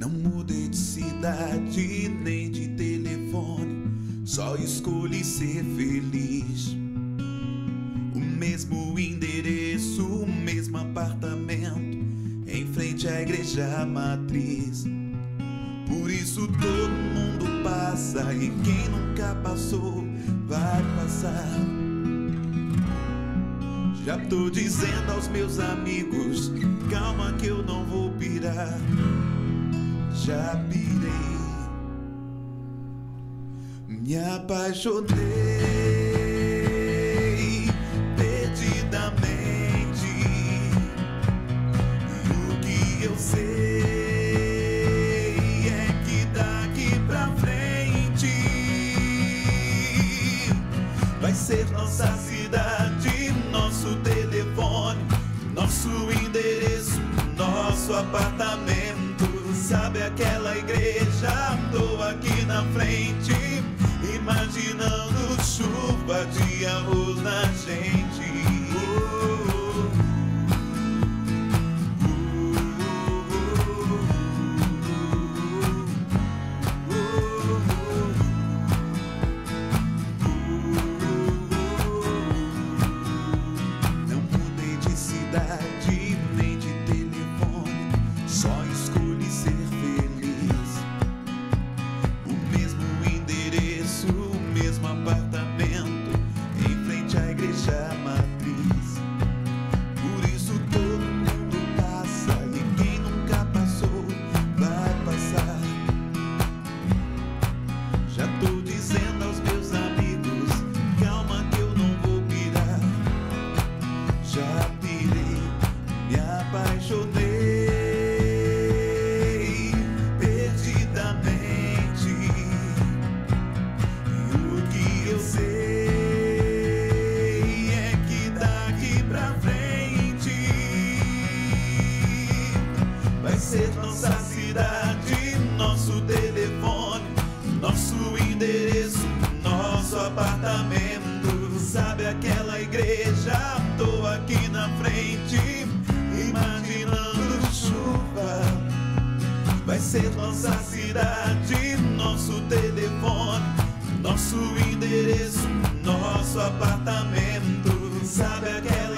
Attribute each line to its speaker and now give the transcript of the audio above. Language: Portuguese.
Speaker 1: Não mudei de cidade nem de telefone, só escolhi ser feliz. O mesmo endereço, o mesmo apartamento, em frente à igreja matriz. Por isso todo mundo passa e quem nunca passou vai passar. Já tô dizendo aos meus amigos, calma que eu não vou pirar. Já pirei, me apaixonei perdidamente. E o que eu sei é que daqui pra frente vai ser nossa cidade, nosso telefone, nosso endereço, nosso apartamento. Sabe aquela igreja? Tô aqui na frente, imaginando chuva de arroz na gente. Não mudei de cidade nem de telefone, só escolhi ser feliz. O mesmo endereço, o mesmo apartamento, em frente à igreja matriz. Por isso todo mundo passa e quem nunca passou vai passar. Já tô dizendo aos meus amigos, calma que eu não vou pirar. Já pirei, me apaixonei perdidamente. E o que eu sei é que daqui pra frente vai ser nossa cidade, nosso telefone, nosso endereço, nosso apartamento. Sabe aquela igreja? Tô aqui na frente, imaginando chuva. Vai ser nossa cidade, nosso telefone, nosso endereço, nosso apartamento. Sabe aquela